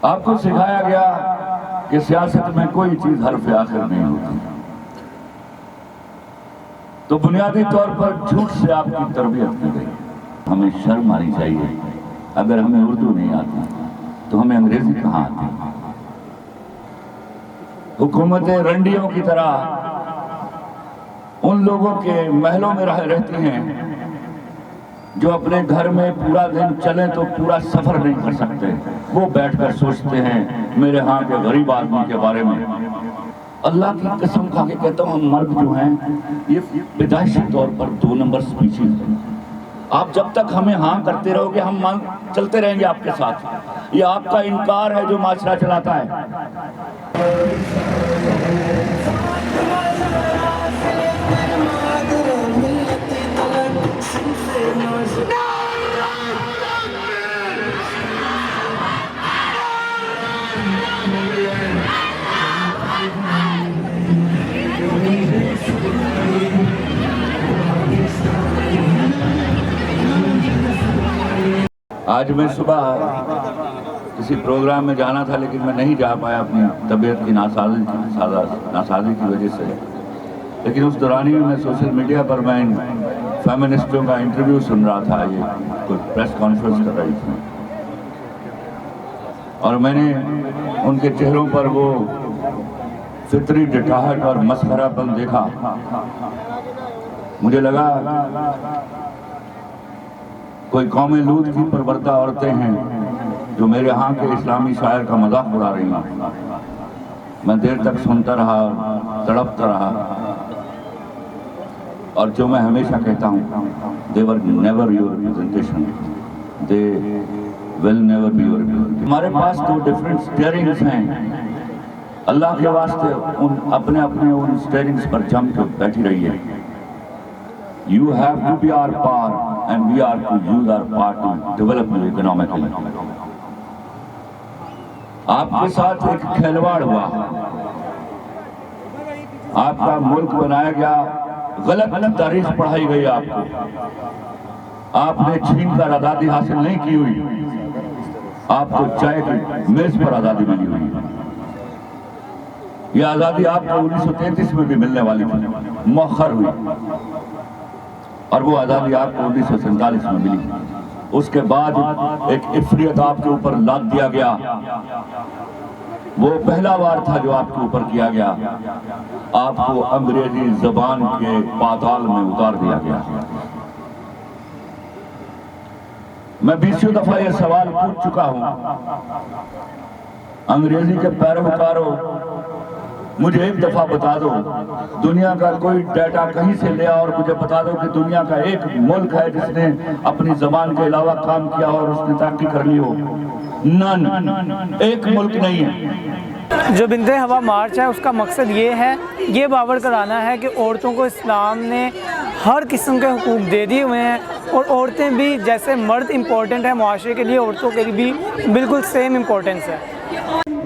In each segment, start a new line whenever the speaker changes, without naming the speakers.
آپ کو سکھایا گیا کہ سیاست میں کوئی چیز حرف آخر نہیں ہوتی، تو بنیادی طور پر جھوٹ سے آپ کی تربیت کی گئی۔ ہمیں شرم آنی چاہیے، اگر ہمیں اردو نہیں آتی تو ہمیں انگریزی کہاں آتی؟ حکومتیں رنڈیوں کی طرح ان لوگوں کے محلوں میں رہتی ہیں جو اپنے گھر میں پورا دن چلیں تو پورا سفر نہیں کر سکتے، وہ بیٹھ کر سوچتے ہیں میرے ہاں کے غریب آدمی کے بارے میں۔ اللہ کی قسم کھا کے کہتا ہوں، ہم مرد جو ہیں یہ پیدائشی طور پر 2 نمبر سپیشیز ہیں۔ آپ جب تک ہمیں ہاں کرتے رہو گے ہم چلتے رہیں گے آپ کے ساتھ۔ یہ آپ کا انکار ہے جو معاشرہ چلاتا ہے۔ آج میں صبح کسی پروگرام میں جانا تھا لیکن میں نہیں جا پایا اپنی طبیعت کی ناسازی کی وجہ سے، لیکن اس دورانی میں سوشل میڈیا پر میں فیمنسٹوں کا انٹرویو سن رہا تھا، یہ کوئی پریس کانفرنس کر رہی تھی، اور میں نے ان کے چہروں پر وہ فطری ڈٹاہٹ اور مسخرہ پن دیکھا۔ مجھے لگا کوئی قوم لوط کی پروردہ عورتیں ہیں جو میرے ہاں کے اسلامی شاعر کا مذاق اڑا رہی ہیں۔ میں دیر تک سنتا رہا، تڑپتا رہا، اور جو میں ہمیشہ کہتا ہوں، they were never your representation, they will never be your representation۔ ہمارے پاس 2 ڈیفرنٹ سٹیئرنگز ہیں، اللہ کے واسطے اپنے ان سٹیئرنگز پر جم کے بیٹھی رہی ہے۔ You have to be our part and we are to use our part to develop you economically۔ آپ کے ساتھ ایک کھلواڑ ہوا، آپ کا ملک بنایا گیا، غلط تاریخ پڑھائی گئی آپ کو، آپ نے چھین کر آزادی حاصل نہیں کی ہوئی، آپ کو چائے کی میز پر آزادی ملی ہوئی۔ یہ آزادی آپ کو 1933 میں بھی ملنے والی تھی، مؤخر ہوئی، اور وہ آزادی آپ کو 1947 میں ملی۔ اس کے بعد ایک عفریت آپ کے اوپر لاد دیا گیا، وہ پہلا وار تھا جو آپ کے اوپر کیا گیا، آپ کو انگریزی زبان کے پاتال میں اتار دیا گیا۔ میں 20 دفعہ یہ سوال پوچھ چکا ہوں، انگریزی کے پیروکاروں مجھے ایک دفعہ بتا دو، دنیا کا کوئی ڈیٹا کہیں سے لیا اور مجھے بتا دو کہ دنیا کا ایک ملک ہے جس نے اپنی زبان کے علاوہ کام کیا اور اس نے ترقی کر لی ہو۔ ایک ملک نہیں ہے۔
جو بنت ہوا مارچ ہے اس کا مقصد یہ ہے، یہ باور کرانا ہے کہ عورتوں کو اسلام نے ہر قسم کے حقوق دے دیے ہوئے ہیں، اور عورتیں بھی جیسے مرد امپورٹنٹ ہے معاشرے کے لیے، عورتوں کے لیے بھی بالکل سیم امپورٹنس ہے۔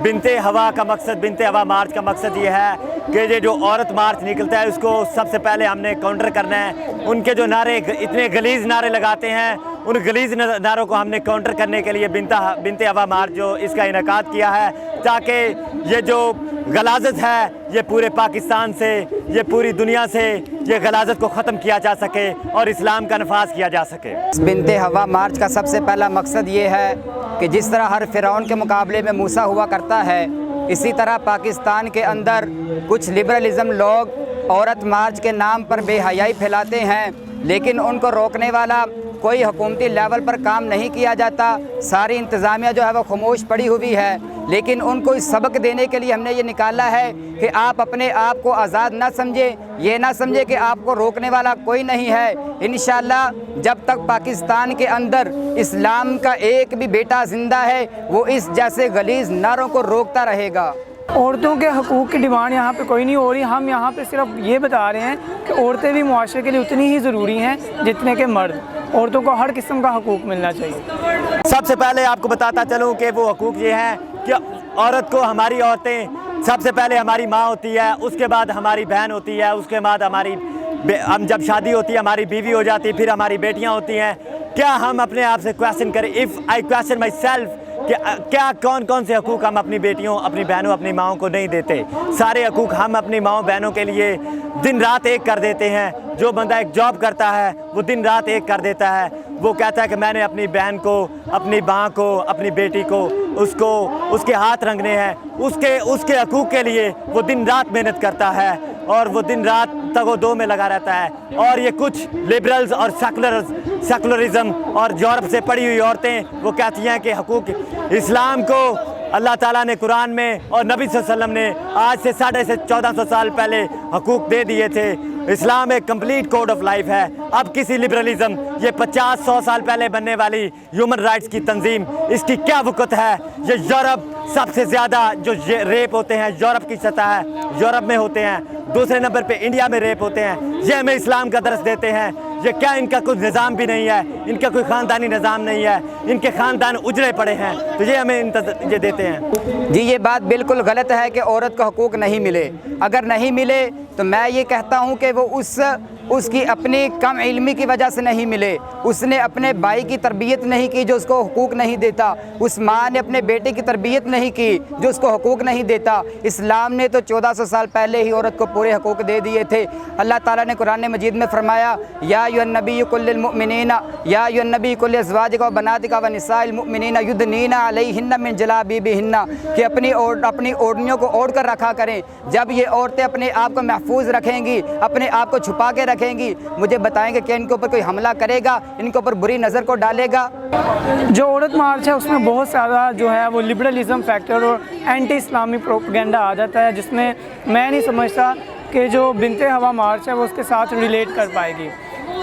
بنت ہوا کا مقصد، بنت ہوا مارچ کا مقصد یہ ہے کہ یہ جو عورت مارچ نکلتا ہے اس کو سب سے پہلے ہم نے کاؤنٹر کرنا ہے۔ ان کے جو نعرے اتنے غلیظ نعرے لگاتے ہیں، ان غلیظ نعروں کو ہم نے کاؤنٹر کرنے کے لیے بنت ہوا مارچ جو اس کا انعقاد کیا ہے، تاکہ یہ جو غلاظت ہے یہ پورے پاکستان سے، یہ پوری دنیا سے یہ غلاظت کو ختم کیا جا سکے اور اسلام کا نفاذ کیا جا سکے۔
بنت ہوا مارچ کا سب سے پہلا مقصد یہ ہے کہ جس طرح ہر فرعون کے مقابلے میں موسیٰ ہوا کرتا ہے، اسی طرح پاکستان کے اندر کچھ لبرلزم لوگ عورت مارچ کے نام پر بے حیائی پھیلاتے ہیں، لیکن ان کو روکنے والا کوئی حکومتی لیول پر کام نہیں کیا جاتا۔ ساری انتظامیہ جو ہے وہ خاموش پڑی ہوئی ہے، لیکن ان کو اس سبق دینے کے لیے ہم نے یہ نکالا ہے کہ آپ اپنے آپ کو آزاد نہ سمجھیں، یہ نہ سمجھیں کہ آپ کو روکنے والا کوئی نہیں ہے۔ انشاءاللہ جب تک پاکستان کے اندر اسلام کا ایک بھی بیٹا زندہ ہے، وہ اس جیسے غلیظ نعروں کو روکتا رہے گا۔
عورتوں کے حقوق کی ڈیمانڈ یہاں پہ کوئی نہیں ہو رہی، ہم یہاں پہ صرف یہ بتا رہے ہیں کہ عورتیں بھی معاشرے کے لیے اتنی ہی ضروری ہیں جتنے کہ مرد، عورتوں کو ہر قسم کا حقوق ملنا چاہیے۔
سب سے پہلے آپ کو بتاتا چلوں کہ وہ حقوق یہ ہیں کہ عورت کو، ہماری عورتیں سب سے پہلے ہماری ماں ہوتی ہے، اس کے بعد ہماری بہن ہوتی ہے، اس کے بعد ہم جب شادی ہوتی ہے ہماری بیوی ہو جاتی ہے، پھر ہماری بیٹیاں ہوتی ہیں۔ کیا ہم اپنے آپ سے کویسچن کریں، if I question myself کہ کیا کون کون سے حقوق ہم اپنی بیٹیوں اپنی بہنوں اپنی ماؤں کو نہیں دیتے. سارے حقوق ہم اپنی ماؤں بہنوں کے لیے دن رات ایک کر دیتے ہیں. جو بندہ ایک جاب کرتا ہے وہ دن رات ایک کر دیتا ہے. وہ کہتا ہے کہ میں نے اپنی بہن کو اپنی ماں کو اپنی بیٹی کو اس کے ہاتھ رنگنے ہیں. اس کے حقوق کے لیے وہ دن رات محنت کرتا ہے اور وہ دن رات تگ و دو میں لگا رہتا ہے. اور یہ کچھ لبرلز اور سیکولرزم اور یورپ سے پڑھی ہوئی عورتیں وہ کہتی ہیں کہ حقوق اسلام کو اللہ تعالیٰ نے قرآن میں اور نبی صلی اللہ علیہ وسلم نے آج سے 1450 سال پہلے حقوق دے دیے تھے. اسلام ایک کمپلیٹ کوڈ آف لائف ہے. اب کسی لبرلزم یہ 50-100 سال پہلے بننے والی ہیومن رائٹس کی تنظیم اس کی کیا وقت ہے. یہ یورپ سب سے زیادہ جو ریپ ہوتے ہیں یورپ کی سطح ہے یورپ میں ہوتے ہیں. دوسرے نمبر پہ انڈیا میں ریپ ہوتے ہیں. یہ ہمیں اسلام کا درس دیتے ہیں. یہ کیا ان کا کوئی نظام بھی نہیں ہے, ان کا کوئی خاندانی نظام نہیں ہے, ان کے خاندان اجڑے پڑے ہیں, تو یہ ہمیں یہ دیتے ہیں.
جی یہ بات بالکل غلط ہے کہ عورت کو حقوق نہیں ملے. اگر نہیں ملے تو میں یہ کہتا ہوں کہ وہ اس کی اپنی کم علمی کی وجہ سے نہیں ملے. اس نے اپنے بھائی کی تربیت نہیں کی جو اس کو حقوق نہیں دیتا. اس ماں نے اپنے بیٹے کی تربیت نہیں کی جو اس کو حقوق نہیں دیتا. اسلام نے تو 1400 سال پہلے ہی عورت کو پورے حقوق دے دیے تھے. اللہ تعالیٰ نے قرآن مجید میں فرمایا یا ایھا النبی قل للمؤمنین یا ایھا النبی قل لازواجک و بناتک و نساء المؤمنین یدنین علیہن من جلابیبہن کہ اپنی اوڑھنیوں کو اوڑھ کر رکھا کریں. جب یہ عورتیں اپنے آپ کو محفوظ رکھیں گی اپنے آپ کو چھپا کے رکھیں گی مجھے بتائیں گے کہ ان کے اوپر کوئی حملہ کرے گا ان کے اوپر بری نظر کو ڈالے گا.
جو عورت مارچ ہے اس میں بہت زیادہ جو ہے وہ لبرلزم فیکٹر اور اینٹی اسلامی پروپیگنڈا آ جاتا ہے جس میں میں نہیں سمجھتا کہ جو بنت ہوا مارچ ہے وہ اس کے ساتھ ریلیٹ کر پائے گی.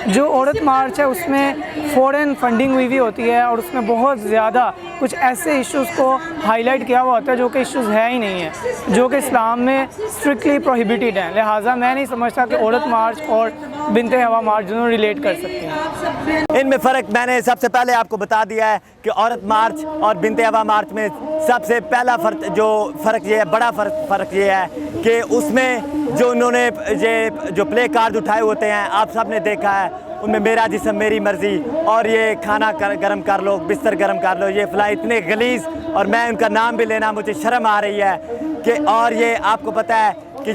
جو عورت مارچ ہے اس میں فورن فنڈنگ ہوئی ہوتی ہے اور اس میں بہت زیادہ کچھ ایسے ایشوز کو ہائی لائٹ کیا ہوا ہوتا ہے جو کہ ایشوز ہے ہی نہیں ہیں جو کہ اسلام میں اسٹرکٹلی پروہیبیٹڈ ہیں. لہٰذا میں نہیں سمجھتا کہ عورت مارچ اور بنت ہوا مارچ دونوں ریلیٹ کر سکتے ہیں.
ان میں فرق میں نے سب سے پہلے آپ کو بتا دیا ہے کہ عورت مارچ اور بنت ہوا مارچ میں سب سے پہلا فرق یہ ہے بڑا فرق یہ ہے کہ اس میں جو انہوں نے جو پلے کارڈ اٹھائے ہوتے ہیں آپ سب نے دیکھا ہے ان میں میرا جسم میری مرضی اور یہ کھانا گرم کر لو بستر گرم کر لو یہ فلاں اتنے غلیظ اور میں ان کا نام بھی لینا مجھے شرم آ رہی ہے کہ اور یہ آپ کو پتہ ہے کہ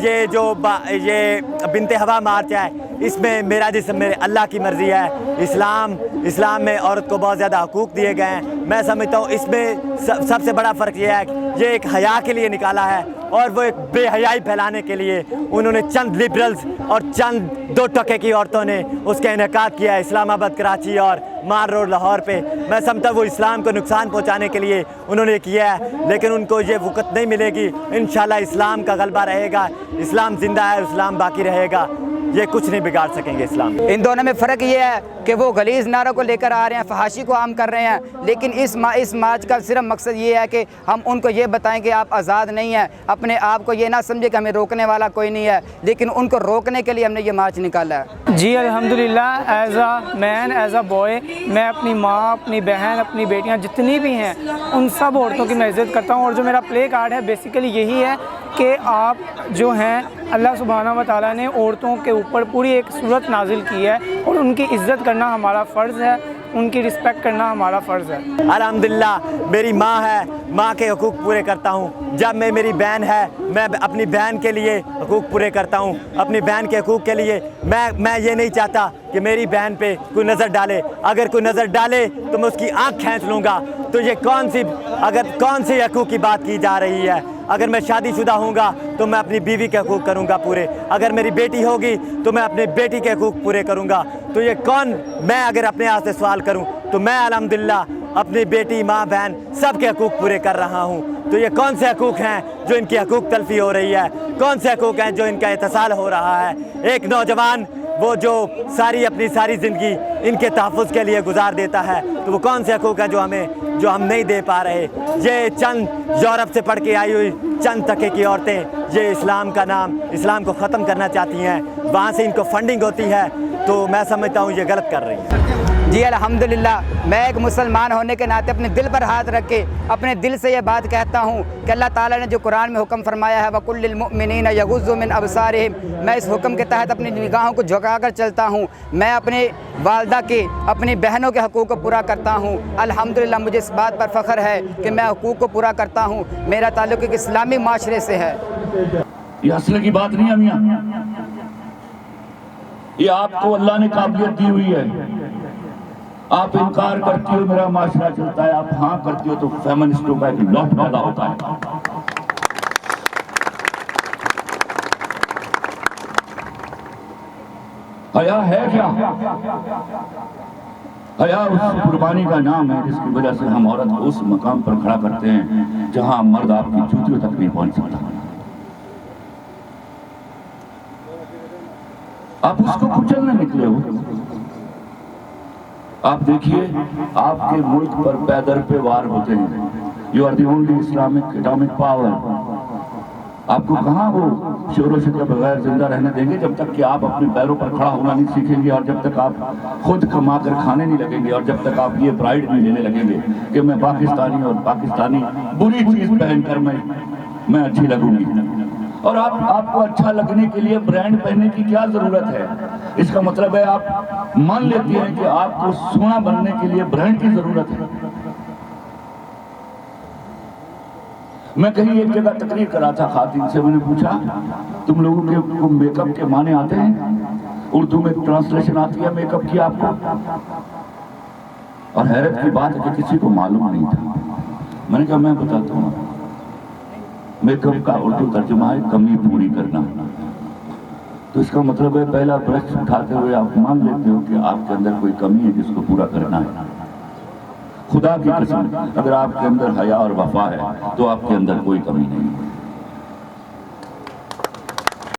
یہ بنت ہوا مارچ ہے اس میں میرا جسم میرے اللہ کی مرضی ہے. اسلام میں عورت کو بہت زیادہ حقوق دیے گئے ہیں. میں سمجھتا ہوں اس میں سب سے بڑا فرق یہ ہے کہ یہ ایک حیا کے لیے نکالا ہے اور وہ ایک بے حیائی پھیلانے کے لیے انہوں نے چند لبرلز اور چند 2 ٹکے کی عورتوں نے اس کا انعقاد کیا ہے اسلام آباد کراچی اور مار روڈ لاہور پہ. میں سمجھتا ہوں وہ اسلام کو نقصان پہنچانے کے لیے انہوں نے کیا ہے لیکن ان کو یہ وقت نہیں ملے گی. انشاءاللہ اسلام کا غلبہ رہے گا. اسلام زندہ ہے اسلام باقی رہے گا. یہ کچھ نہیں بگاڑ سکیں گے اسلام.
ان دونوں میں فرق یہ ہے کہ وہ غلیظ نعروں کو لے کر آ رہے ہیں فحاشی کو عام کر رہے ہیں لیکن اس مارچ کا صرف مقصد یہ ہے کہ ہم ان کو یہ بتائیں کہ آپ آزاد نہیں ہیں. اپنے آپ کو یہ نہ سمجھے کہ ہمیں روکنے والا کوئی نہیں ہے لیکن ان کو روکنے کے لیے ہم نے یہ مارچ نکالا ہے.
جی الحمدللہ as a man as a boy میں اپنی ماں اپنی بہن اپنی بیٹیاں جتنی بھی ہیں ان سب عورتوں کی میں عزت کرتا ہوں اور جو میرا پلے کارڈ ہے بیسیکلی یہی ہے کہ آپ جو ہیں اللہ سبحانہ و تعالیٰ نے عورتوں کے اوپر پوری ایک صورت نازل کی ہے اور ان کی عزت کرنا ہمارا فرض ہے ان کی رسپیکٹ کرنا ہمارا فرض ہے.
الحمدللہ میری ماں ہے ماں کے حقوق پورے کرتا ہوں. جب میری بہن ہے میں اپنی بہن کے لیے حقوق پورے کرتا ہوں. اپنی بہن کے حقوق کے لیے میں یہ نہیں چاہتا کہ میری بہن پہ کوئی نظر ڈالے. اگر کوئی نظر ڈالے تو میں اس کی آنکھ کھینچ لوں گا. تو یہ کون سی حقوق کی بات کی جا رہی ہے. اگر میں شادی شدہ ہوں گا تو میں اپنی بیوی کے حقوق کروں گا پورے. اگر میری بیٹی ہوگی تو میں اپنے بیٹی کے حقوق پورے کروں گا. تو یہ میں اگر اپنے آپ سے سوال کروں تو میں الحمدللہ اپنی بیٹی ماں بہن سب کے حقوق پورے کر رہا ہوں. تو یہ کون سے حقوق ہیں جو ان کی حقوق تلفی ہو رہی ہے. کون سے حقوق ہیں جو ان کا اتصال ہو رہا ہے. ایک نوجوان وہ جو اپنی ساری زندگی ان کے تحفظ کے لیے گزار دیتا ہے تو وہ کون سے حقوق ہیں جو ہم نہیں دے پا رہے. یہ چند یورپ سے پڑھ کے آئی ہوئی چند ٹکے کی عورتیں یہ اسلام کو ختم کرنا چاہتی ہیں. وہاں سے ان کو فنڈنگ ہوتی ہے تو میں سمجھتا ہوں یہ غلط کر رہی ہیں.
جی الحمدللہ میں ایک مسلمان ہونے کے ناطے اپنے دل پر ہاتھ رکھ کے اپنے دل سے یہ بات کہتا ہوں کہ اللہ تعالیٰ نے جو قرآن میں حکم فرمایا ہے وَقُلْ لِلْمُؤْمِنِينَ يَغُضُّوا مِنْ أَبْصَارِهِمْ، میں اس حکم کے تحت اپنی نگاہوں کو جھکا کر چلتا ہوں، میں اپنے والدہ کے اپنی بہنوں کے حقوق کو پورا کرتا ہوں۔ الحمدللہ مجھے اس بات پر فخر ہے کہ میں حقوق کو پورا کرتا ہوں، میرا تعلق ایک اسلامی معاشرے سے ہے۔
یہ اصل کی بات نہیں ہے میاں، یہ آپ کو اللہ نے قابلیت دی ہوئی ہے۔ آپ انکار کرتی ہو میرا معاشرہ چلتا ہے، آپ ہاں کرتی ہو تو فیمنسٹوں کا ایک لوٹ پیدا ہوتا ہے۔ حیا ہے کیا؟ حیا اس قربانی کا نام ہے جس کی وجہ سے ہم عورت کو اس مقام پر کھڑا کرتے ہیں جہاں مرد آپ کی جوتیوں تک نہیں پہنچ سکتا۔ آپ اس کو کچلنے نکلے ہو۔ آپ دیکھیے آپ کے ملک پر پیدر پہ وار ہوتے ہیں، you are the only Islamic atomic power. آپ کو کہاں وہ شور و شر کے بغیر زندہ رہنے دیں گے جب تک کہ آپ اپنے پیروں پر کھڑا ہونا نہیں سیکھیں گے، اور جب تک آپ خود کما کر کھانے نہیں لگیں گے، اور جب تک آپ یہ پرائیڈ نہیں لینے لگیں گے کہ میں پاکستانی اور پاکستانی بری چیز پہن کر میں اچھی لگوں گی۔ اور آپ کو اچھا لگنے کے لیے برانڈ پہننے کی کیا ضرورت ہے؟ اس کا مطلب ہے آپ مان لیتی ہیں کہ آپ کو سونا بننے کے لیے برانڈ کی ضرورت ہے۔ میں کہیں ایک جگہ تقریر کرا تھا خواتین سے، میں نے پوچھا تم لوگوں کے میک اپ کے معنی آتے ہیں؟ اردو میں ٹرانسلیشن آتی ہے میک اپ کی آپ کو؟ اور حیرت کی بات ہے کہ کسی کو معلوم نہیں تھا۔ میں نے کہا میں بتاتا ہوں، میک اپ کا اردو ترجمہ ہے کمی پوری کرنا۔ تو اس کا مطلب ہے پہلا برش اٹھاتے ہوئے آپ مان لیتے ہو کہ آپ کے اندر کوئی کمی ہے جس کو پورا کرنا ہے۔ خدا کی قسم اگر آپ کے اندر حیا اور وفا ہے تو آپ کے اندر کوئی کمی نہیں ہے۔